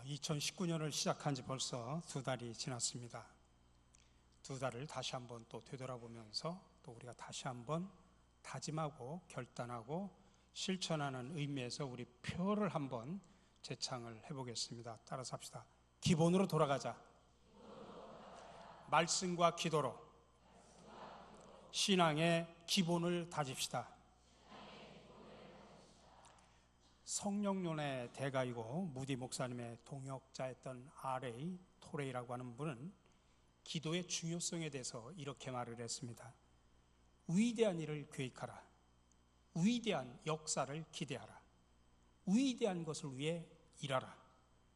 2019년을 시작한 지 벌써 2달이 지났습니다. 2달을 다시 한번 또 되돌아보면서 또 우리가 다시 한번 다짐하고 결단하고 실천하는 의미에서 우리 표를 한번 재창을 해보겠습니다. 따라서 합시다. 기본으로 돌아가자. 말씀과 기도로 신앙의 기본을 다집시다. 성령론의 대가이고 무디 목사님의 동역자였던 R.A. 토레이라고 하는 분은 기도의 중요성에 대해서 이렇게 말을 했습니다. 위대한 일을 계획하라. 위대한 역사를 기대하라. 위대한 것을 위해 일하라.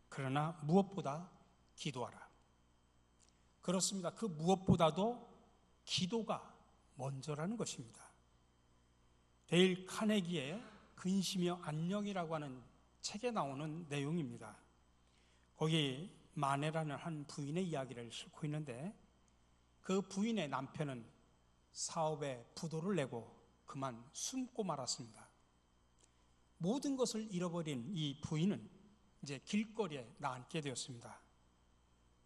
그러나 무엇보다 기도하라. 그렇습니다. 그 무엇보다도 기도가 먼저라는 것입니다. 데일 카네기의 근심이여 안녕이라고 하는 책에 나오는 내용입니다. 거기 마네라는 한 부인의 이야기를 싣고 있는데 그 부인의 남편은 사업에 부도를 내고 그만 숨고 말았습니다. 모든 것을 잃어버린 이 부인은 이제 길거리에 나앉게 되었습니다.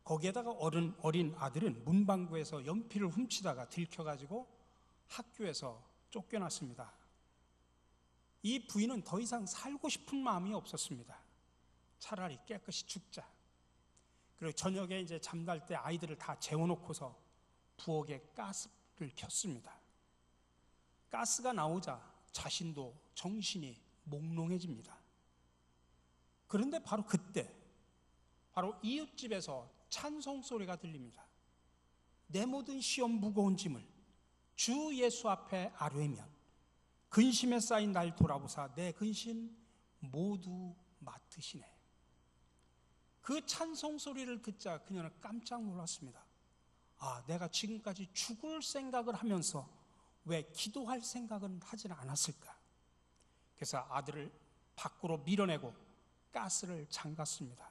거기에다가 어린 아들은 문방구에서 연필을 훔치다가 들켜가지고 학교에서 쫓겨났습니다. 이 부인은 더 이상 살고 싶은 마음이 없었습니다. 차라리 깨끗이 죽자. 그리고 저녁에 이제 잠잘 때 아이들을 다 재워놓고서 부엌에 가스를 켰습니다. 가스가 나오자 자신도 정신이 몽롱해집니다. 그런데 바로 그때 바로 이웃집에서 찬송 소리가 들립니다. 내 모든 시험 무거운 짐을 주 예수 앞에 아뢰면 근심에 쌓인 날 돌아보사 내 근심 모두 맡으시네. 그 찬송 소리를 듣자 그녀는 깜짝 놀랐습니다. 내가 지금까지 죽을 생각을 하면서 왜 기도할 생각은 하지 않았을까? 그래서 아들을 밖으로 밀어내고 가스를 잠갔습니다.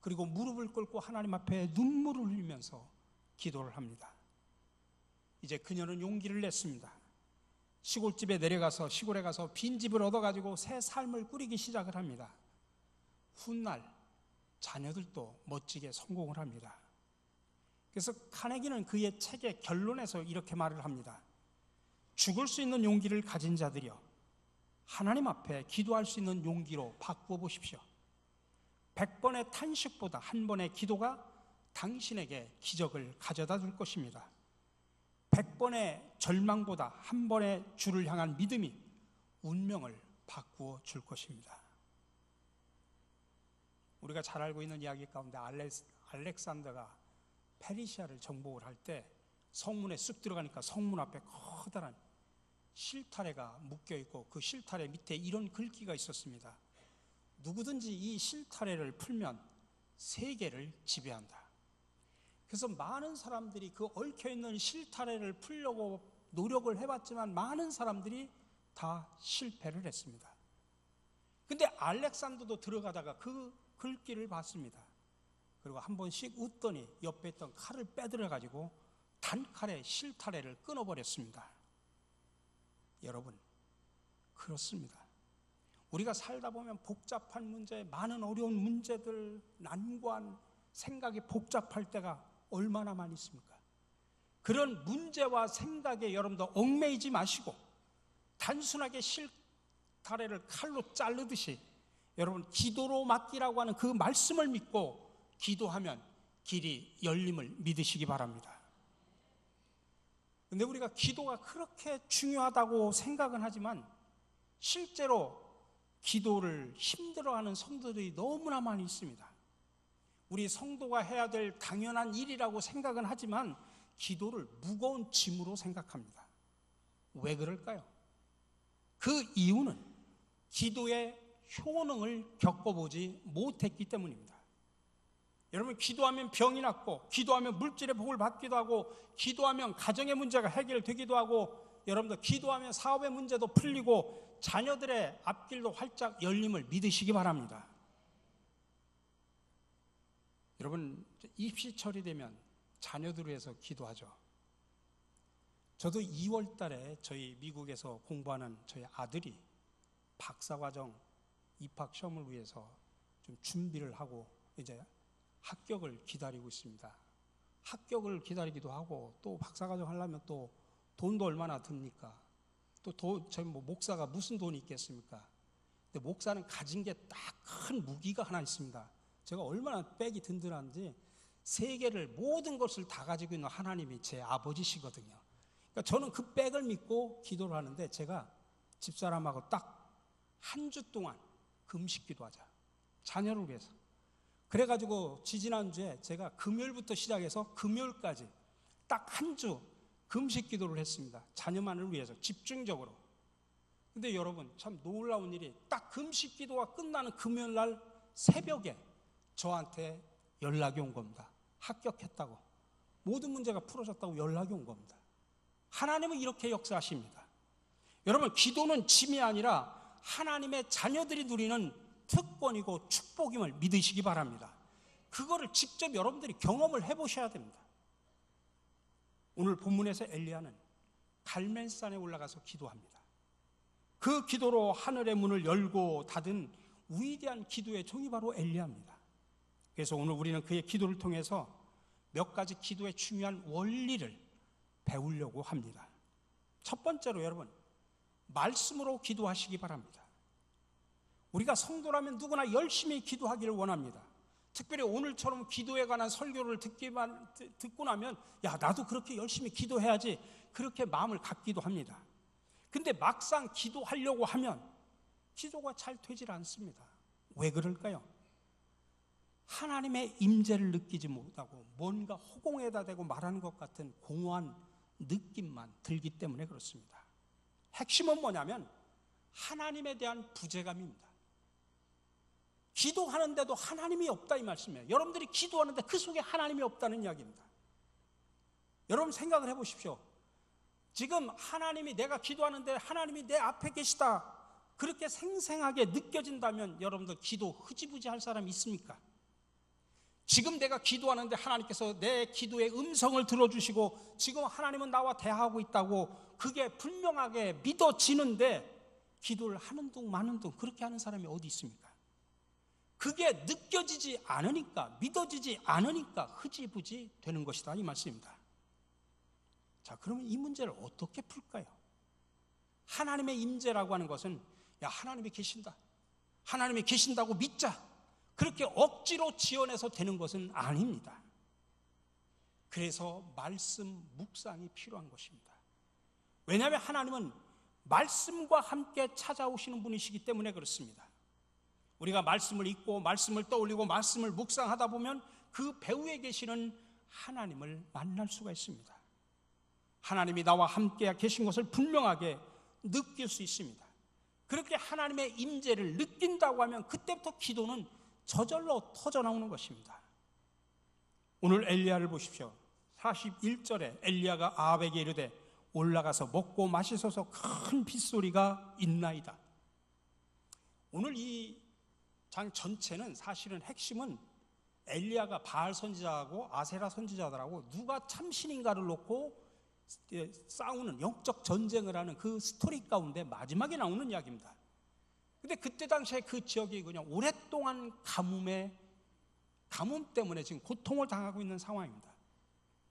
그리고 무릎을 꿇고 하나님 앞에 눈물을 흘리면서 기도를 합니다. 이제 그녀는 용기를 냈습니다. 시골에 가서 빈집을 얻어가지고 새 삶을 꾸리기 시작을 합니다. 훗날 자녀들도 멋지게 성공을 합니다. 그래서 카네기는 그의 책의 결론에서 이렇게 말을 합니다. 죽을 수 있는 용기를 가진 자들이여 하나님 앞에 기도할 수 있는 용기로 바꾸어 보십시오. 100번의 탄식보다 한 번의 기도가 당신에게 기적을 가져다 줄 것입니다. 100번의 절망보다 한 번의 주를 향한 믿음이 운명을 바꾸어 줄 것입니다. 우리가 잘 알고 있는 이야기 가운데 알렉산더가 페르시아를 정복을 할 때 성문에 쑥 들어가니까 성문 앞에 커다란 실타래가 묶여있고 그 실타래 밑에 이런 글귀가 있었습니다. 누구든지 이 실타래를 풀면 세계를 지배한다. 그래서 많은 사람들이 그 얽혀있는 실타래를 풀려고 노력을 해봤지만 많은 사람들이 다 실패를 했습니다. 근데 알렉산더도 들어가다가 그 글귀를 봤습니다. 그리고 한 번씩 웃더니 옆에 있던 칼을 빼들어가지고 단칼에 실타래를 끊어버렸습니다. 여러분, 그렇습니다. 우리가 살다 보면 복잡한 문제, 많은 어려운 문제들, 난관, 생각이 복잡할 때가 얼마나 많이 있습니까? 그런 문제와 생각에 여러분도 얽매이지 마시고 단순하게 실타래를 칼로 자르듯이 여러분 기도로 맡기라고 하는 그 말씀을 믿고 기도하면 길이 열림을 믿으시기 바랍니다. 근데 우리가 기도가 그렇게 중요하다고 생각은 하지만 실제로 기도를 힘들어하는 성도들이 너무나 많이 있습니다. 우리 성도가 해야 될 당연한 일이라고 생각은 하지만 기도를 무거운 짐으로 생각합니다. 왜 그럴까요? 그 이유는 기도의 효능을 겪어보지 못했기 때문입니다. 여러분, 기도하면 병이 낫고 기도하면 물질의 복을 받기도 하고 기도하면 가정의 문제가 해결되기도 하고 여러분들 기도하면 사업의 문제도 풀리고 자녀들의 앞길도 활짝 열림을 믿으시기 바랍니다. 여러분, 입시철이 되면 자녀들을 위해서 기도하죠. 저도 2월 달에 저희 미국에서 공부하는 저희 아들이 박사과정 입학 시험을 위해서 좀 준비를 하고 이제 합격을 기다리고 있습니다. 합격을 기다리기도 하고 또 박사과정 하려면 또 돈도 얼마나 듭니까? 저희 목사가 무슨 돈이 있겠습니까? 근데 목사는 가진 게 딱 큰 무기가 하나 있습니다. 제가 얼마나 백이 든든한지 세계를 모든 것을 다 가지고 있는 하나님이 제 아버지시거든요. 그러니까 저는 그 백을 믿고 기도를 하는데 제가 집사람하고 딱 한 주 동안 금식 기도하자. 자녀를 위해서. 그래가지고 지지난주에 제가 금요일부터 시작해서 금요일까지 딱 한 주 금식 기도를 했습니다. 자녀만을 위해서 집중적으로. 근데 여러분 참 놀라운 일이 딱 금식 기도가 끝나는 금요일 날 새벽에 저한테 연락이 온 겁니다. 합격했다고. 모든 문제가 풀어졌다고 연락이 온 겁니다. 하나님은 이렇게 역사하십니다. 여러분 기도는 짐이 아니라 하나님의 자녀들이 누리는 특권이고 축복임을 믿으시기 바랍니다. 그거를 직접 여러분들이 경험을 해보셔야 됩니다. 오늘 본문에서 엘리야는 갈멜산에 올라가서 기도합니다. 그 기도로 하늘의 문을 열고 닫은 위대한 기도의 종이 바로 엘리야입니다. 그래서 오늘 우리는 그의 기도를 통해서 몇 가지 기도의 중요한 원리를 배우려고 합니다. 첫 번째로 여러분, 말씀으로 기도하시기 바랍니다. 우리가 성도라면 누구나 열심히 기도하기를 원합니다. 특별히 오늘처럼 기도에 관한 설교를 듣고 나면 야 나도 그렇게 열심히 기도해야지 그렇게 마음을 갖기도 합니다. 근데 막상 기도하려고 하면 기도가 잘 되질 않습니다. 왜 그럴까요? 하나님의 임재를 느끼지 못하고 뭔가 허공에다 대고 말하는 것 같은 공허한 느낌만 들기 때문에 그렇습니다. 핵심은 뭐냐면 하나님에 대한 부재감입니다. 기도하는데도 하나님이 없다 이 말씀이에요. 여러분들이 기도하는데 그 속에 하나님이 없다는 이야기입니다. 여러분 생각을 해보십시오. 지금 하나님이 내가 기도하는데 하나님이 내 앞에 계시다 그렇게 생생하게 느껴진다면 여러분들 기도 흐지부지 할 사람이 있습니까? 지금 내가 기도하는데 하나님께서 내 기도의 음성을 들어주시고 지금 하나님은 나와 대화하고 있다고 그게 분명하게 믿어지는데 기도를 하는 둥 마는 둥 그렇게 하는 사람이 어디 있습니까? 그게 느껴지지 않으니까 믿어지지 않으니까 흐지부지 되는 것이다 이 말씀입니다. 자, 그러면 이 문제를 어떻게 풀까요? 하나님의 임재라고 하는 것은 야 하나님이 계신다 하나님이 계신다고 믿자 그렇게 억지로 지어내서 되는 것은 아닙니다. 그래서 말씀 묵상이 필요한 것입니다. 왜냐하면 하나님은 말씀과 함께 찾아오시는 분이시기 때문에 그렇습니다. 우리가 말씀을 읽고 말씀을 떠올리고 말씀을 묵상하다 보면 그 배후에 계시는 하나님을 만날 수가 있습니다. 하나님이 나와 함께 계신 것을 분명하게 느낄 수 있습니다. 그렇게 하나님의 임재를 느낀다고 하면 그때부터 기도는 저절로 터져나오는 것입니다. 오늘 엘리야를 보십시오. 41절에 엘리야가 아합에게 이르되 올라가서 먹고 마시소서 큰 빗소리가 있나이다. 오늘 이 장 전체는 사실은 핵심은 엘리야가 바알 선지자하고 아세라 선지자들하고 누가 참신인가를 놓고 싸우는 영적 전쟁을 하는 그 스토리 가운데 마지막에 나오는 이야기입니다. 근데 그때 당시에 그 지역이 그냥 오랫동안 가뭄 때문에 지금 고통을 당하고 있는 상황입니다.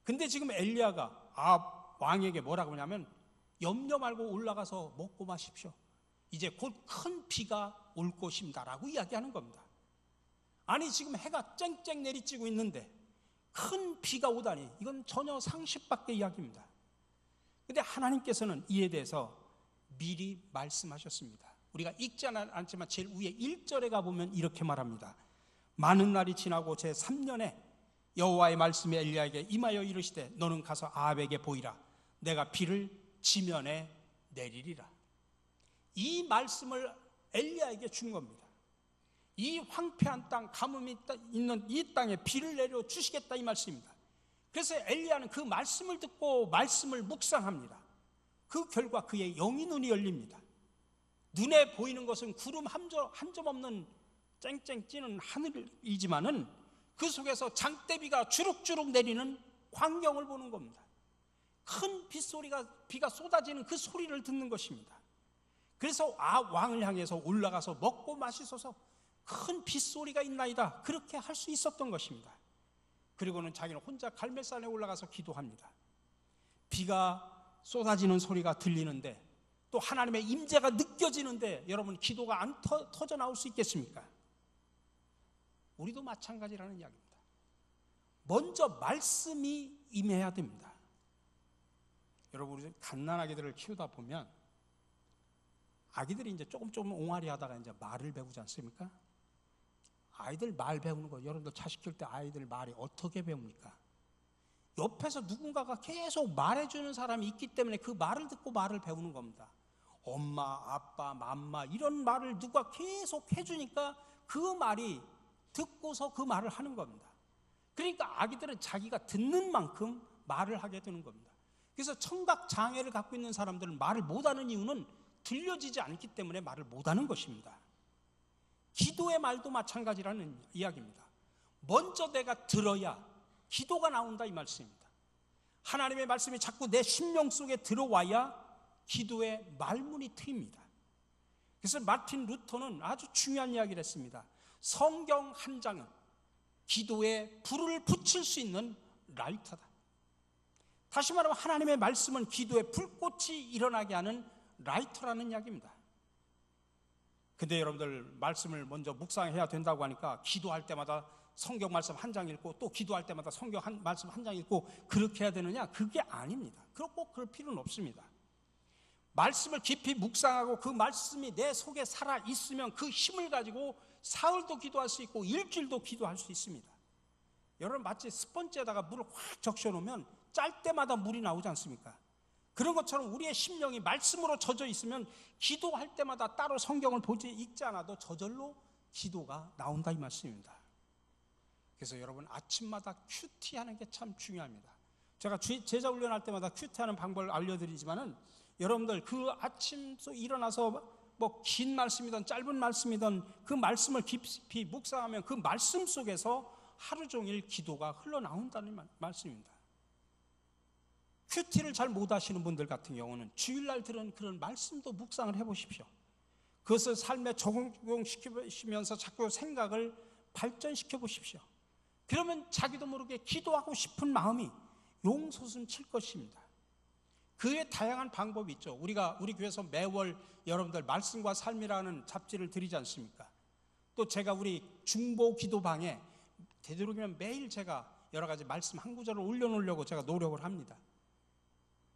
근데 지금 엘리야가 아합 왕에게 뭐라고 하냐면 염려 말고 올라가서 먹고 마십시오. 이제 곧 큰 비가 올 것입니다라고 이야기하는 겁니다. 아니 지금 해가 쨍쨍 내리쬐고 있는데 큰 비가 오다니 이건 전혀 상식 밖의 이야기입니다. 근데 하나님께서는 이에 대해서 미리 말씀하셨습니다. 우리가 읽지 않지만 제일 위에 1절에 가보면 이렇게 말합니다. 많은 날이 지나고 제3년에 여호와의 말씀이 엘리야에게 임하여 이르시되 너는 가서 아합에게 보이라. 내가 비를 지면에 내리리라. 이 말씀을 엘리야에게 준 겁니다. 이 황폐한 땅, 가뭄이 있는 이 땅에 비를 내려 주시겠다 이 말씀입니다. 그래서 엘리야는 그 말씀을 듣고 말씀을 묵상합니다. 그 결과 그의 영이 눈이 열립니다. 눈에 보이는 것은 구름 한 점 없는 쨍쨍 찌는 하늘이지만은 그 속에서 장대비가 주룩주룩 내리는 광경을 보는 겁니다. 큰 비가 쏟아지는 그 소리를 듣는 것입니다. 그래서 왕을 향해서 올라가서 먹고 마시소서 큰 빗소리가 있나이다. 그렇게 할 수 있었던 것입니다. 그리고는 자기는 혼자 갈멜산에 올라가서 기도합니다. 비가 쏟아지는 소리가 들리는데 또 하나님의 임재가 느껴지는데 여러분 기도가 안 터져 나올 수 있겠습니까? 우리도 마찬가지라는 이야기입니다. 먼저 말씀이 임해야 됩니다. 여러분 우리 갓난아기들을 키우다 보면 아기들이 이제 조금 옹알이 하다가 이제 말을 배우지 않습니까? 아이들 말 배우는 거 여러분들 자식 키울 때 아이들 말이 어떻게 배웁니까? 옆에서 누군가가 계속 말해주는 사람이 있기 때문에 그 말을 듣고 말을 배우는 겁니다. 엄마, 아빠, 맘마 이런 말을 누가 계속 해주니까 그 말이 듣고서 그 말을 하는 겁니다. 그러니까 아기들은 자기가 듣는 만큼 말을 하게 되는 겁니다. 그래서 청각 장애를 갖고 있는 사람들은 말을 못하는 이유는 들려지지 않기 때문에 말을 못하는 것입니다. 기도의 말도 마찬가지라는 이야기입니다. 먼저 내가 들어야 기도가 나온다 이 말씀입니다. 하나님의 말씀이 자꾸 내 심령 속에 들어와야 기도의 말문이 트입니다. 그래서 마틴 루터는 아주 중요한 이야기를 했습니다. 성경 한 장은 기도에 불을 붙일 수 있는 라이터다. 다시 말하면 하나님의 말씀은 기도에 불꽃이 일어나게 하는 라이터라는 이야기입니다. 근데 여러분들 말씀을 먼저 묵상해야 된다고 하니까 기도할 때마다 성경 말씀 한 장 읽고 또 기도할 때마다 성경 말씀 한 장 읽고 그렇게 해야 되느냐? 그게 아닙니다. 꼭 그럴 필요는 없습니다. 말씀을 깊이 묵상하고 그 말씀이 내 속에 살아있으면 그 힘을 가지고 사흘도 기도할 수 있고 일주일도 기도할 수 있습니다. 여러분 마치 스펀지에다가 물을 확 적셔놓으면 짤 때마다 물이 나오지 않습니까? 그런 것처럼 우리의 심령이 말씀으로 젖어 있으면 기도할 때마다 따로 성경을 읽지 않아도 저절로 기도가 나온다 이 말씀입니다. 그래서 여러분 아침마다 큐티하는 게 참 중요합니다. 제가 제자 훈련할 때마다 큐티하는 방법을 알려드리지만은 여러분들 그 아침 일어나서 뭐 긴 말씀이든 짧은 말씀이든 그 말씀을 깊이 묵상하면 그 말씀 속에서 하루 종일 기도가 흘러나온다는 말씀입니다. 큐티를 잘 못하시는 분들 같은 경우는 주일날 들은 그런 말씀도 묵상을 해보십시오. 그것을 삶에 적용시키면서 자꾸 생각을 발전시켜 보십시오. 그러면 자기도 모르게 기도하고 싶은 마음이 용솟음 칠 것입니다. 그의 다양한 방법이 있죠. 우리 교회에서 매월 여러분들 말씀과 삶이라는 잡지를 드리지 않습니까? 또 제가 우리 중보 기도방에 되도록이면 매일 제가 여러 가지 말씀 한 구절을 올려놓으려고 제가 노력을 합니다.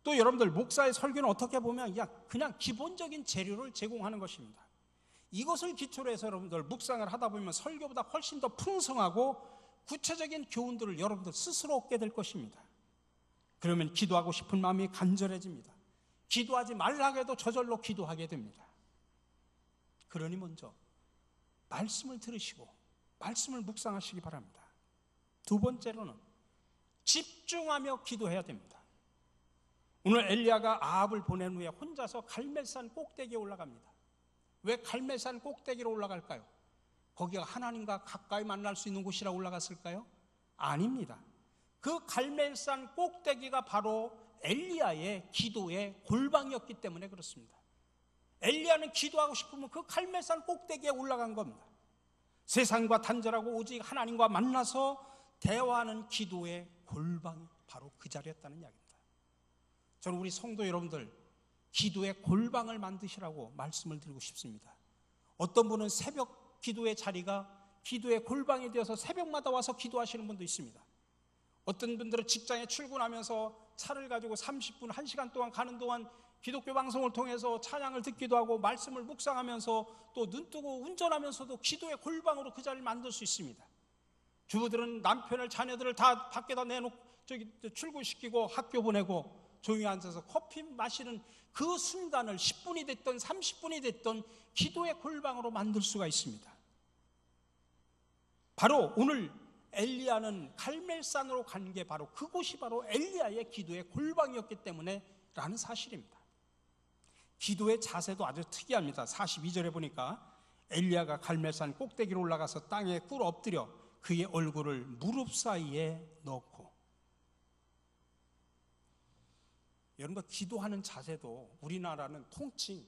또 여러분들 목사의 설교는 어떻게 보면 그냥 기본적인 재료를 제공하는 것입니다. 이것을 기초로 해서 여러분들 묵상을 하다 보면 설교보다 훨씬 더 풍성하고 구체적인 교훈들을 여러분들 스스로 얻게 될 것입니다. 그러면 기도하고 싶은 마음이 간절해집니다. 기도하지 말라고 해도 저절로 기도하게 됩니다. 그러니 먼저 말씀을 들으시고 말씀을 묵상하시기 바랍니다. 두 번째로는 집중하며 기도해야 됩니다. 오늘 엘리야가 아합을 보낸 후에 혼자서 갈멜산 꼭대기에 올라갑니다. 왜 갈멜산 꼭대기로 올라갈까요? 거기가 하나님과 가까이 만날 수 있는 곳이라 올라갔을까요? 아닙니다. 그 갈멜산 꼭대기가 바로 엘리야의 기도의 골방이었기 때문에 그렇습니다. 엘리야는 기도하고 싶으면 그 갈멜산 꼭대기에 올라간 겁니다. 세상과 단절하고 오직 하나님과 만나서 대화하는 기도의 골방이 바로 그 자리였다는 이야기입니다. 저는 우리 성도 여러분들 기도의 골방을 만드시라고 말씀을 드리고 싶습니다. 어떤 분은 새벽 기도의 자리가 기도의 골방이 되어서 새벽마다 와서 기도하시는 분도 있습니다. 어떤 분들은 직장에 출근하면서 차를 가지고 30분, 1시간 동안 가는 동안 기독교 방송을 통해서 찬양을 듣기도 하고 말씀을 묵상하면서 또 눈뜨고 운전하면서도 기도의 골방으로 그 자리를 만들 수 있습니다. 주부들은 남편을 자녀들을 다 밖에다 내놓고 출근시키고 학교 보내고 조용히 앉아서 커피 마시는 그 순간을 10분이 됐던 30분이 됐던 기도의 골방으로 만들 수가 있습니다. 바로 오늘 엘리야는 갈멜산으로 간 게 바로 그곳이 바로 엘리야의 기도의 골방이었기 때문에 라는 사실입니다. 기도의 자세도 아주 특이합니다. 42절에 보니까 엘리야가 갈멜산 꼭대기로 올라가서 땅에 꿇어 엎드려 그의 얼굴을 무릎 사이에 넣고. 여러분들 기도하는 자세도 우리나라는 통칭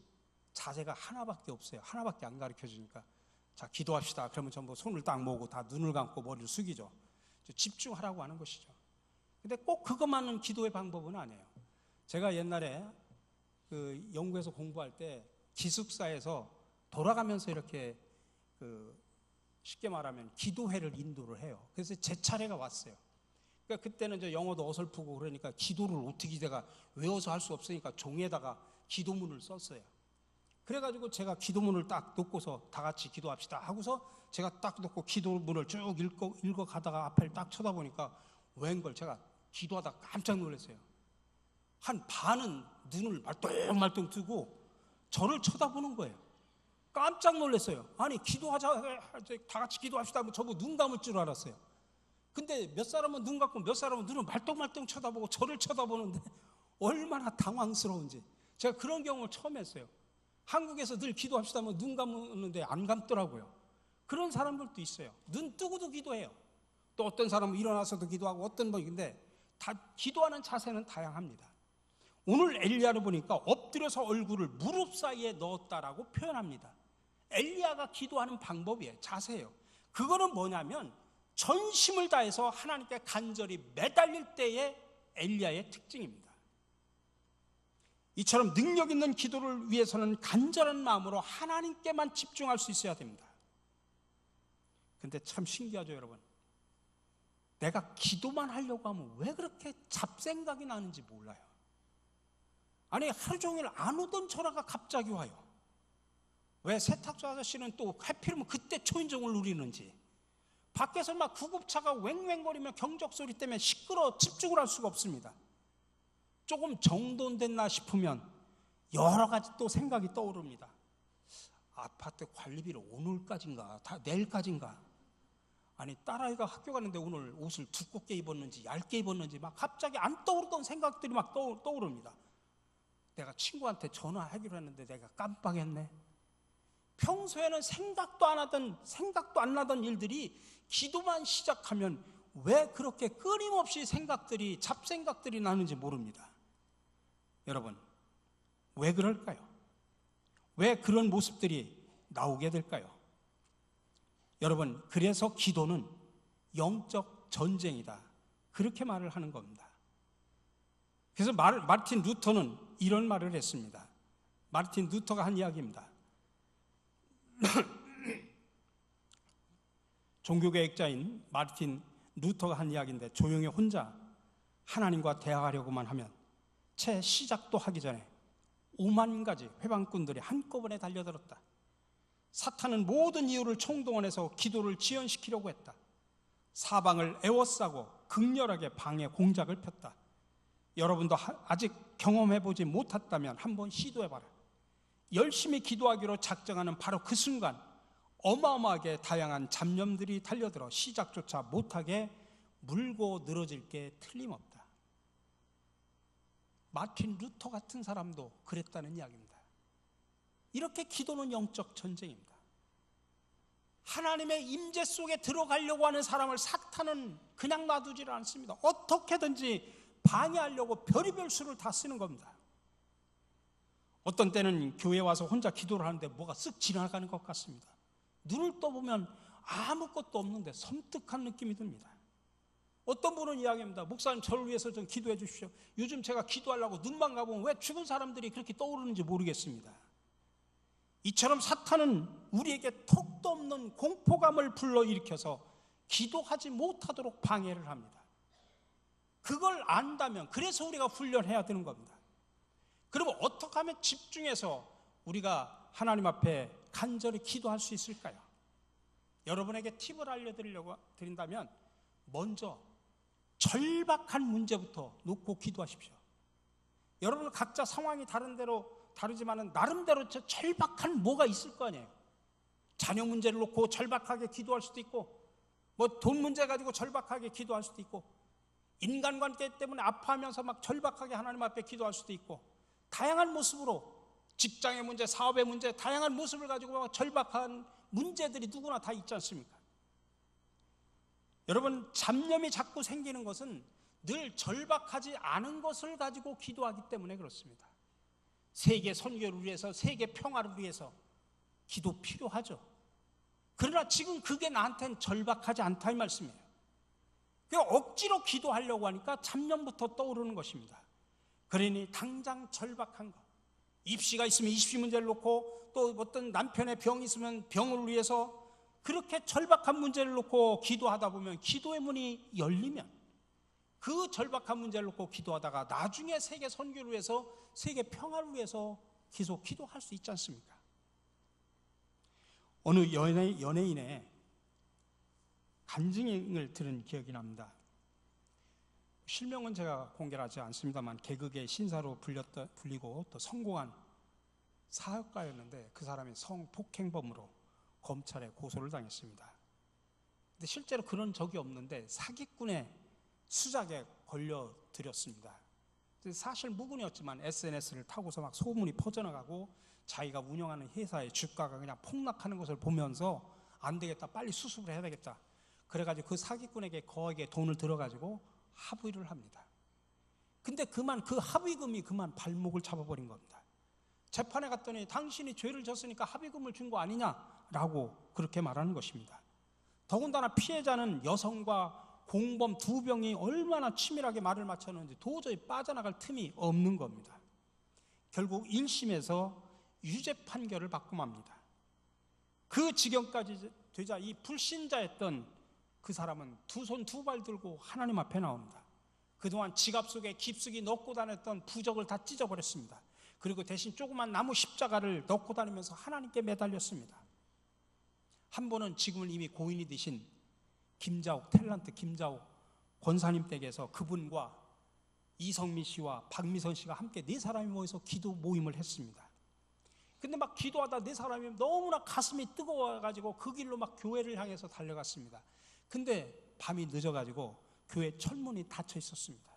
자세가 하나밖에 없어요. 하나밖에 안 가르쳐 주니까 자, 기도합시다. 그러면 전부 손을 딱 모으고 다 눈을 감고 머리를 숙이죠. 집중하라고 하는 것이죠. 근데 꼭 그것만은 기도의 방법은 아니에요. 제가 옛날에 그 영국에서 공부할 때 기숙사에서 돌아가면서 이렇게 쉽게 말하면 기도회를 인도를 해요. 그래서 제 차례가 왔어요. 그러니까 그때는 저 영어도 어설프고 그러니까 기도를 어떻게 내가 외워서 할 수 없으니까 종이에다가 기도문을 썼어요. 그래가지고 제가 기도문을 딱 놓고서 다 같이 기도합시다 하고서 제가 딱 놓고 기도문을 쭉 읽어 가다가 앞을 딱 쳐다보니까 웬걸 제가 기도하다 깜짝 놀랐어요. 한 반은 눈을 말똥말똥 뜨고 저를 쳐다보는 거예요. 깜짝 놀랐어요. 아니 기도하자, 다 같이 기도합시다 하면 저보고 눈 감을 줄 알았어요. 근데 몇 사람은 눈 감고 몇 사람은 눈을 말똥말똥 쳐다보고 저를 쳐다보는데 얼마나 당황스러운지 제가 그런 경험을 처음 했어요. 한국에서 늘 기도합시다 하면 눈 감는데 안 감더라고요. 그런 사람들도 있어요. 눈 뜨고도 기도해요. 또 어떤 사람은 일어나서도 기도하고 어떤 분인데 다 기도하는 자세는 다양합니다. 오늘 엘리야를 보니까 엎드려서 얼굴을 무릎 사이에 넣었다라고 표현합니다. 엘리야가 기도하는 방법이에요. 자세예요. 그거는 뭐냐면 전심을 다해서 하나님께 간절히 매달릴 때의 엘리야의 특징입니다. 이처럼 능력 있는 기도를 위해서는 간절한 마음으로 하나님께만 집중할 수 있어야 됩니다. 근데 참 신기하죠, 여러분. 내가 기도만 하려고 하면 왜 그렇게 잡생각이 나는지 몰라요. 아니 하루 종일 안 오던 전화가 갑자기 와요. 왜 세탁소 아저씨는 또 하필이면 그때 초인종을 누리는지, 밖에서 막 구급차가 왱왱거리며 경적소리 때문에 시끄러워 집중을 할 수가 없습니다. 조금 정돈됐나 싶으면 여러 가지 또 생각이 떠오릅니다. 아파트 관리비를 오늘까지인가 내일까지인가, 아니 딸아이가 학교 가는데 오늘 옷을 두껍게 입었는지 얇게 입었는지 막 갑자기 안 떠오르던 생각들이 막 떠오릅니다. 내가 친구한테 전화하기로 했는데 내가 깜빡했네. 평소에는 생각도 안 나던 일들이 기도만 시작하면 왜 그렇게 끊임없이 잡생각들이 나는지 모릅니다. 여러분, 왜 그럴까요? 왜 그런 모습들이 나오게 될까요? 여러분, 그래서 기도는 영적 전쟁이다, 그렇게 말을 하는 겁니다. 그래서 마르틴 루터는 이런 말을 했습니다. 마르틴 루터가 한 이야기입니다. 종교개혁자인 마르틴 루터가 한 이야기인데, 조용히 혼자 하나님과 대화하려고만 하면 채 시작도 하기 전에 5만 가지 회방꾼들이 한꺼번에 달려들었다. 사탄은 모든 이유를 총동원해서 기도를 지연시키려고 했다. 사방을 에워싸고 극렬하게 방해 공작을 폈다. 여러분도 아직 경험해보지 못했다면 한번 시도해봐라. 열심히 기도하기로 작정하는 바로 그 순간 어마어마하게 다양한 잡념들이 달려들어 시작조차 못하게 물고 늘어질 게 틀림없다. 마틴 루터 같은 사람도 그랬다는 이야기입니다. 이렇게 기도는 영적 전쟁입니다. 하나님의 임재 속에 들어가려고 하는 사람을 사탄은 그냥 놔두지를 않습니다. 어떻게든지 방해하려고 별의별 수를 다 쓰는 겁니다. 어떤 때는 교회에 와서 혼자 기도를 하는데 뭐가 쓱 지나가는 것 같습니다. 눈을 떠보면 아무것도 없는데 섬뜩한 느낌이 듭니다. 어떤 분은 이야기합니다. 목사님, 저를 위해서 좀 기도해 주십시오. 요즘 제가 기도하려고 눈만 가보면 왜 죽은 사람들이 그렇게 떠오르는지 모르겠습니다. 이처럼 사탄은 우리에게 턱도 없는 공포감을 불러일으켜서 기도하지 못하도록 방해를 합니다. 그걸 안다면, 그래서 우리가 훈련해야 되는 겁니다. 그러면 어떻게 하면 집중해서 우리가 하나님 앞에 간절히 기도할 수 있을까요? 여러분에게 팁을 알려드린다면 먼저 절박한 문제부터 놓고 기도하십시오. 여러분 각자 상황이 다르지만 나름대로 저 절박한 뭐가 있을 거 아니에요. 자녀 문제를 놓고 절박하게 기도할 수도 있고, 뭐 돈 문제 가지고 절박하게 기도할 수도 있고, 인간관계 때문에 아파하면서 막 절박하게 하나님 앞에 기도할 수도 있고, 다양한 모습으로 직장의 문제, 사업의 문제, 다양한 모습을 가지고 절박한 문제들이 누구나 다 있지 않습니까? 여러분, 잡념이 자꾸 생기는 것은 늘 절박하지 않은 것을 가지고 기도하기 때문에 그렇습니다. 세계 선교를 위해서, 세계 평화를 위해서 기도 필요하죠. 그러나 지금 그게 나한테는 절박하지 않다 이 말씀이에요. 그냥 억지로 기도하려고 하니까 잡념부터 떠오르는 것입니다. 그러니 당장 절박한 것, 입시가 있으면 입시 문제를 놓고, 또 어떤 남편의 병이 있으면 병을 위해서 그렇게 절박한 문제를 놓고 기도하다 보면 기도의 문이 열리면 그 절박한 문제를 놓고 기도하다가 나중에 세계 선교를 위해서, 세계 평화를 위해서 계속 기도할 수 있지 않습니까? 어느 연예인의 간증을 들은 기억이 납니다. 실명은 제가 공개를 하지 않습니다만 개그계 신사로 불리고 또 성공한 사업가였는데 그 사람이 성폭행범으로 검찰에 고소를 당했습니다. 근데 실제로 그런 적이 없는데 사기꾼의 수작에 걸려들였습니다. 사실 무근이었지만 SNS를 타고서 막 소문이 퍼져나가고 자기가 운영하는 회사의 주가가 그냥 폭락하는 것을 보면서 안 되겠다, 빨리 수습을 해야 되겠다. 그래가지고 그 사기꾼에게 거액의 돈을 들어가지고 합의를 합니다. 근데 그 합의금이 발목을 잡아버린 겁니다. 재판에 갔더니 당신이 죄를 졌으니까 합의금을 준 거 아니냐라고 그렇게 말하는 것입니다. 더군다나 피해자는 여성과 공범 두 명이 얼마나 치밀하게 말을 맞췄는지 도저히 빠져나갈 틈이 없는 겁니다. 결국 1심에서 유죄 판결을 받고 맙니다. 그 지경까지 되자 이 불신자였던 그 사람은 두 손 두 발 들고 하나님 앞에 나옵니다. 그동안 지갑 속에 깊숙이 넣고 다녔던 부적을 다 찢어버렸습니다. 그리고 대신 조그만 나무 십자가를 넣고 다니면서 하나님께 매달렸습니다. 한 번은 지금은 이미 고인이 되신 탤런트 김자옥 권사님 댁에서 그분과 이성미 씨와 박미선 씨가 함께 네 사람이 모여서 기도 모임을 했습니다. 근데 막 기도하다 네 사람이 너무나 가슴이 뜨거워가지고 그 길로 막 교회를 향해서 달려갔습니다. 근데 밤이 늦어가지고 교회 철문이 닫혀 있었습니다.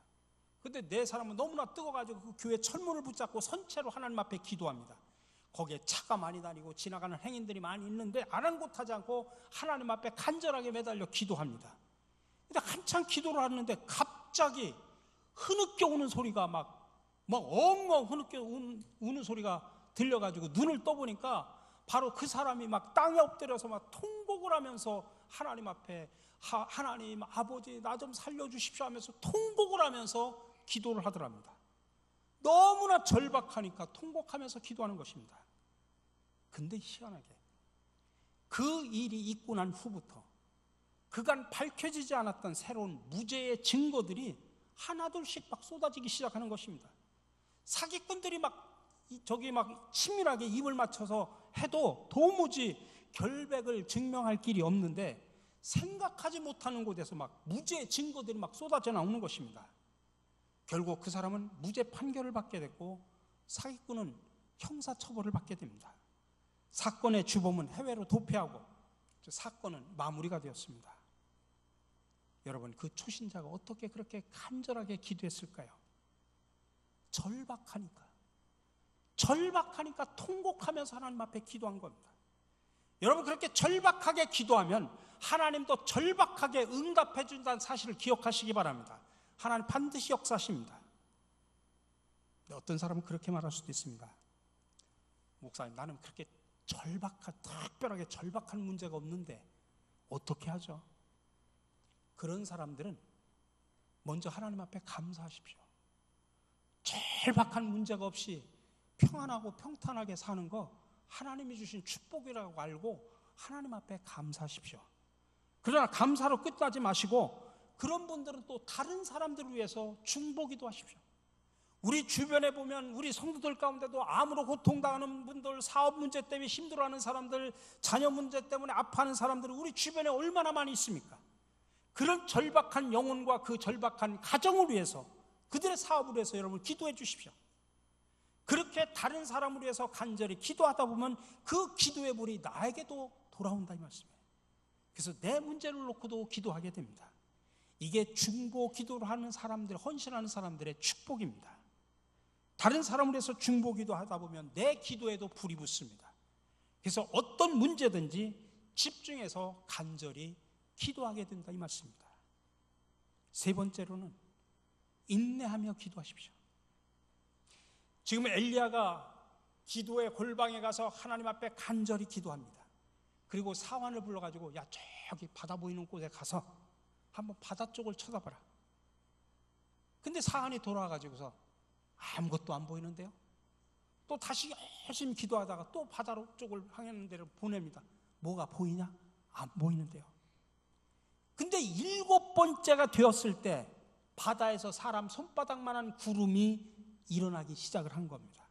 근데 네 사람은 너무나 뜨거워가지고 그 교회 철문을 붙잡고 선체로 하나님 앞에 기도합니다. 거기에 차가 많이 다니고 지나가는 행인들이 많이 있는데 아랑곳하지 않고 하나님 앞에 간절하게 매달려 기도합니다. 근데 한참 기도를 하는데 갑자기 흐느껴 우는 소리가 막 엉엉 흐느껴 우는 소리가 들려가지고 눈을 떠보니까 바로 그 사람이 막 땅에 엎드려서 막 통곡을 하면서 하나님 앞에 하나님 아버지 나 좀 살려주십시오 하면서 통곡을 하면서 기도를 하더랍니다. 너무나 절박하니까 통곡하면서 기도하는 것입니다. 근데 희한하게 그 일이 있고 난 후부터 그간 밝혀지지 않았던 새로운 무죄의 증거들이 하나둘씩 막 쏟아지기 시작하는 것입니다. 사기꾼들이 막 치밀하게 입을 맞춰서 해도 도무지 결백을 증명할 길이 없는데 생각하지 못하는 곳에서 막 무죄의 증거들이 막 쏟아져 나오는 것입니다. 결국 그 사람은 무죄 판결을 받게 됐고 사기꾼은 형사처벌을 받게 됩니다. 사건의 주범은 해외로 도피하고 사건은 마무리가 되었습니다. 여러분, 그 초신자가 어떻게 그렇게 간절하게 기도했을까요? 절박하니까 통곡하면서 하나님 앞에 기도한 겁니다. 여러분, 그렇게 절박하게 기도하면 하나님도 절박하게 응답해 준다는 사실을 기억하시기 바랍니다. 하나님 반드시 역사하십니다. 어떤 사람은 그렇게 말할 수도 있습니다. 목사님, 나는 그렇게 특별하게 절박한 문제가 없는데 어떻게 하죠? 그런 사람들은 먼저 하나님 앞에 감사하십시오. 절박한 문제가 없이 평안하고 평탄하게 사는 거 하나님이 주신 축복이라고 알고 하나님 앞에 감사하십시오. 그러나 감사로 끝나지 마시고 그런 분들은 또 다른 사람들을 위해서 중보기도 하십시오. 우리 주변에 보면 우리 성도들 가운데도 암으로 고통당하는 분들, 사업 문제 때문에 힘들어하는 사람들, 자녀 문제 때문에 아파하는 사람들이 우리 주변에 얼마나 많이 있습니까? 그런 절박한 영혼과 그 절박한 가정을 위해서, 그들의 사업을 위해서 여러분 기도해 주십시오. 그렇게 다른 사람을 위해서 간절히 기도하다 보면 그 기도의 물이 나에게도 돌아온다 이 말씀이에요. 그래서 내 문제를 놓고도 기도하게 됩니다. 이게 중보 기도를 하는 사람들, 헌신하는 사람들의 축복입니다. 다른 사람을 위해서 중보 기도하다 보면 내 기도에도 불이 붙습니다. 그래서 어떤 문제든지 집중해서 간절히 기도하게 된다 이 말씀입니다. 세 번째로는 인내하며 기도하십시오. 지금 엘리야가 기도의 골방에 가서 하나님 앞에 간절히 기도합니다. 그리고 사환을 불러가지고 야 저기 바다 보이는 곳에 가서 한번 바다 쪽을 쳐다봐라. 근데 사환이 돌아와가지고서 아무것도 안 보이는데요. 또 다시 열심히 기도하다가 또 바다로 쪽을 향하는 데를 보냅니다. 뭐가 보이냐? 안 보이는데요. 근데 7번째가 되었을 때 바다에서 사람 손바닥만한 구름이 일어나기 시작을 한 겁니다.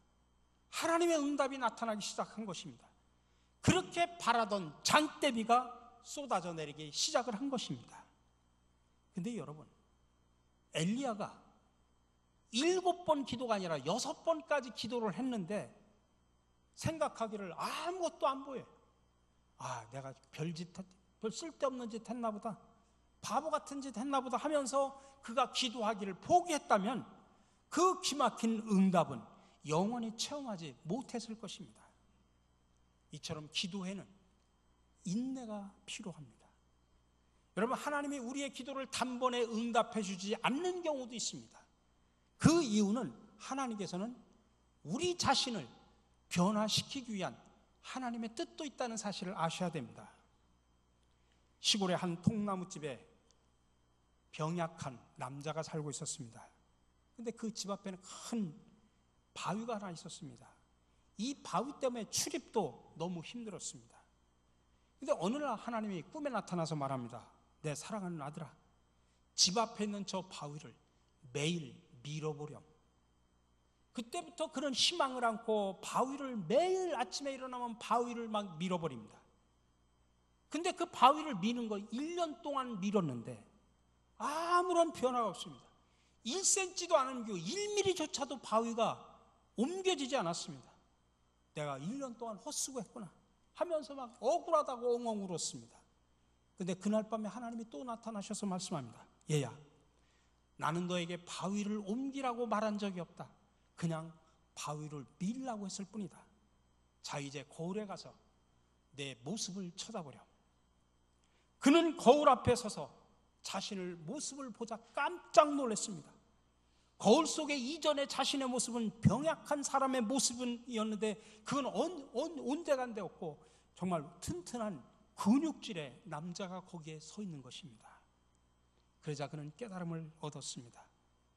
하나님의 응답이 나타나기 시작한 것입니다. 그렇게 바라던 장대비가 쏟아져 내리기 시작을 한 것입니다. 근데 여러분, 엘리야가 7번 기도가 아니라 6번까지 기도를 했는데 생각하기를 아무것도 안 보여요. 내가 별 쓸데없는 짓 했나 보다, 바보 같은 짓 했나 보다 하면서 그가 기도하기를 포기했다면 그 기막힌 응답은 영원히 체험하지 못했을 것입니다. 이처럼 기도에는 인내가 필요합니다. 여러분, 하나님이 우리의 기도를 단번에 응답해 주지 않는 경우도 있습니다. 그 이유는 하나님께서는 우리 자신을 변화시키기 위한 하나님의 뜻도 있다는 사실을 아셔야 됩니다. 시골의 한 통나무집에 병약한 남자가 살고 있었습니다. 근데 그 집 앞에는 큰 바위가 하나 있었습니다. 이 바위 때문에 출입도 너무 힘들었습니다. 근데 어느 날 하나님이 꿈에 나타나서 말합니다. 내 사랑하는 아들아, 집 앞에 있는 저 바위를 매일 밀어보렴. 그때부터 그런 희망을 안고 바위를 매일 아침에 일어나면 바위를 막 밀어버립니다. 근데 그 바위를 미는 거 1년 동안 밀었는데 아무런 변화가 없습니다. 1cm도 안 옮기고 1mm조차도 바위가 옮겨지지 않았습니다. 내가 1년 동안 헛수고했구나 하면서 막 억울하다고 엉엉 울었습니다. 근데 그날 밤에 하나님이 또 나타나셔서 말씀합니다. 얘야, 나는 너에게 바위를 옮기라고 말한 적이 없다. 그냥 바위를 밀라고 했을 뿐이다. 자, 이제 거울에 가서 내 모습을 쳐다보렴. 그는 거울 앞에 서서 자신의 모습을 보자 깜짝 놀랐습니다. 거울 속에 이전에 자신의 모습은 병약한 사람의 모습이었는데 그건 온데간데없고 정말 튼튼한 근육질의 남자가 거기에 서 있는 것입니다. 그러자 그는 깨달음을 얻었습니다.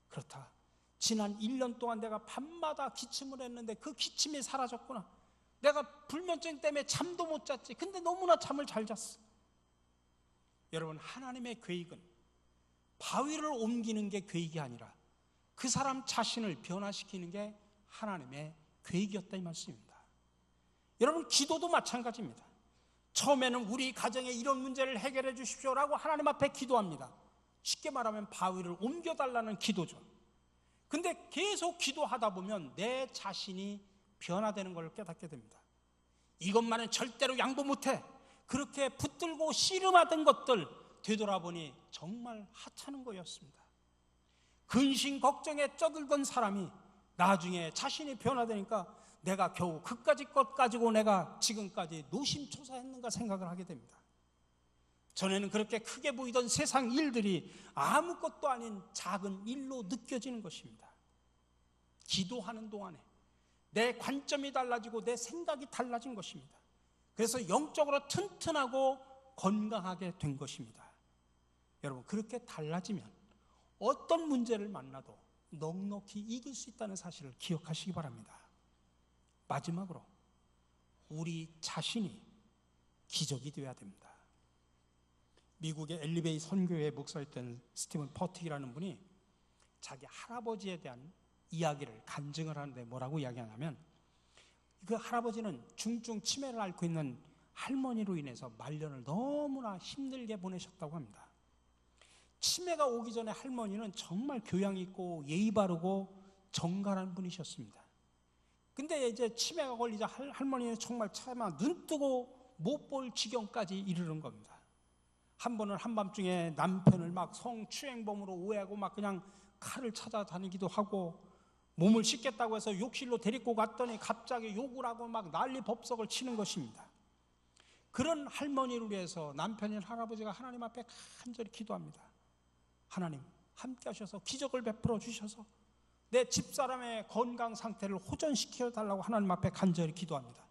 그렇다, 지난 1년 동안 내가 밤마다 기침을 했는데 그 기침이 사라졌구나. 내가 불면증 때문에 잠도 못 잤지. 근데 너무나 잠을 잘 잤어. 여러분, 하나님의 계획은 바위를 옮기는 게 계획이 아니라 그 사람 자신을 변화시키는 게 하나님의 계획이었다, 이 말씀입니다. 여러분, 기도도 마찬가지입니다. 처음에는 우리 가정에 이런 문제를 해결해 주십시오라고 하나님 앞에 기도합니다. 쉽게 말하면 바위를 옮겨달라는 기도죠. 근데 계속 기도하다 보면 내 자신이 변화되는 걸 깨닫게 됩니다. 이것만은 절대로 양보 못해. 그렇게 붙들고 씨름하던 것들 되돌아보니 정말 하찮은 거였습니다. 근심 걱정에 쩌들던 사람이 나중에 자신이 변화되니까 내가 겨우 그까짓 것 가지고 내가 지금까지 노심초사했는가 생각을 하게 됩니다. 전에는 그렇게 크게 보이던 세상 일들이 아무것도 아닌 작은 일로 느껴지는 것입니다. 기도하는 동안에 내 관점이 달라지고 내 생각이 달라진 것입니다. 그래서 영적으로 튼튼하고 건강하게 된 것입니다. 여러분, 그렇게 달라지면 어떤 문제를 만나도 넉넉히 이길 수 있다는 사실을 기억하시기 바랍니다. 마지막으로 우리 자신이 기적이 되어야 됩니다. 미국의 엘리베이 선교회 목사였던 스티븐 퍼틱이라는 분이 자기 할아버지에 대한 이야기를 간증을 하는데 뭐라고 이야기하냐면, 그 할아버지는 중증 치매를 앓고 있는 할머니로 인해서 말년을 너무나 힘들게 보내셨다고 합니다. 치매가 오기 전에 할머니는 정말 교양 있고 예의 바르고 정갈한 분이셨습니다. 근데 이제 치매가 걸리자 할머니는 정말 차마 눈 뜨고 못 볼 지경까지 이르는 겁니다. 한 번은 한밤중에 남편을 막 성추행범으로 오해하고 막 그냥 칼을 찾아다니기도 하고, 몸을 씻겠다고 해서 욕실로 데리고 갔더니 갑자기 욕을 하고 막 난리 법석을 치는 것입니다. 그런 할머니를 위해서 남편인 할아버지가 하나님 앞에 간절히 기도합니다. 하나님, 함께 하셔서 기적을 베풀어 주셔서 내 집사람의 건강 상태를 호전시켜 달라고 하나님 앞에 간절히 기도합니다.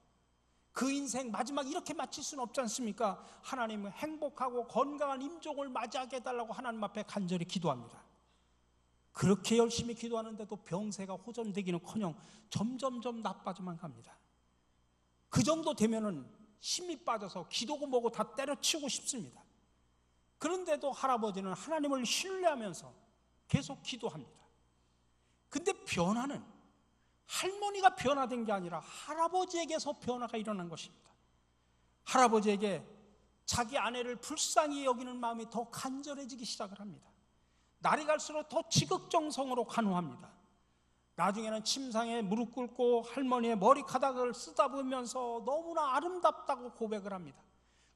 그 인생 마지막 이렇게 마칠 수는 없지 않습니까? 하나님은 행복하고 건강한 임종을 맞이하게 해달라고 하나님 앞에 간절히 기도합니다. 그렇게 열심히 기도하는데도 병세가 호전되기는커녕 점점점 나빠져만 갑니다. 그 정도 되면은 힘이 빠져서 기도고 뭐고 다 때려치우고 싶습니다. 그런데도 할아버지는 하나님을 신뢰하면서 계속 기도합니다. 근데 변화는 할머니가 변화된 게 아니라 할아버지에게서 변화가 일어난 것입니다. 할아버지에게 자기 아내를 불쌍히 여기는 마음이 더 간절해지기 시작을 합니다. 날이 갈수록 더 지극정성으로 간호합니다. 나중에는 침상에 무릎 꿇고 할머니의 머리카락을 쓰다보면서 너무나 아름답다고 고백을 합니다.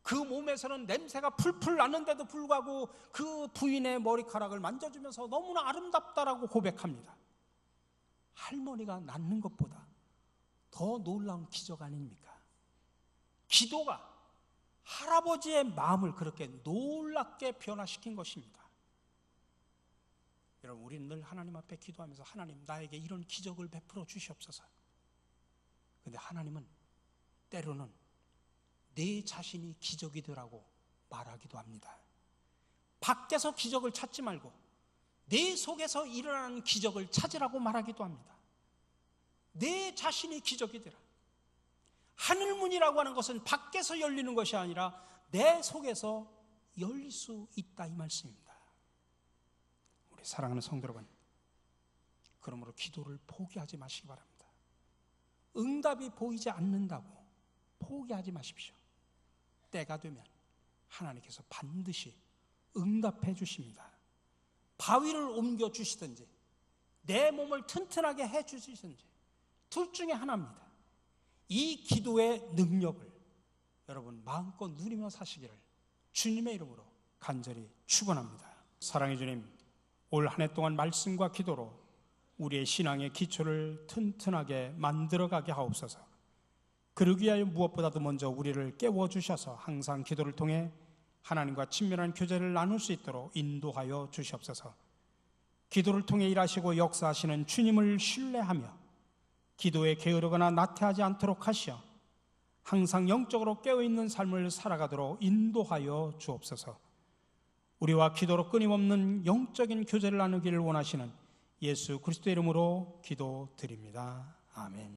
그 몸에서는 냄새가 풀풀 나는데도 불구하고 그 부인의 머리카락을 만져주면서 너무나 아름답다라고 고백합니다. 할머니가 낫는 것보다 더 놀라운 기적 아닙니까? 기도가 할아버지의 마음을 그렇게 놀랍게 변화시킨 것입니다. 여러분, 우리는 늘 하나님 앞에 기도하면서 하나님, 나에게 이런 기적을 베풀어 주시옵소서. 그런데 하나님은 때로는 내 자신이 기적이 되라고 말하기도 합니다. 밖에서 기적을 찾지 말고 내 속에서 일어나는 기적을 찾으라고 말하기도 합니다. 내 자신이 기적이 되라. 하늘문이라고 하는 것은 밖에서 열리는 것이 아니라 내 속에서 열릴 수 있다, 이 말씀입니다. 우리 사랑하는 성도 여러분, 그러므로 기도를 포기하지 마시기 바랍니다. 응답이 보이지 않는다고 포기하지 마십시오. 때가 되면 하나님께서 반드시 응답해 주십니다. 바위를 옮겨 주시든지 내 몸을 튼튼하게 해 주시든지 둘 중에 하나입니다. 이 기도의 능력을 여러분 마음껏 누리며 사시기를 주님의 이름으로 간절히 축원합니다. 사랑의 주님, 올 한 해 동안 말씀과 기도로 우리의 신앙의 기초를 튼튼하게 만들어가게 하옵소서. 그러기 위하여 무엇보다도 먼저 우리를 깨워주셔서 항상 기도를 통해 하나님과 친밀한 교제를 나눌 수 있도록 인도하여 주시옵소서. 기도를 통해 일하시고 역사하시는 주님을 신뢰하며 기도에 게으르거나 나태하지 않도록 하시어 항상 영적으로 깨어있는 삶을 살아가도록 인도하여 주옵소서. 우리와 기도로 끊임없는 영적인 교제를 나누기를 원하시는 예수 그리스도의 이름으로 기도드립니다. 아멘.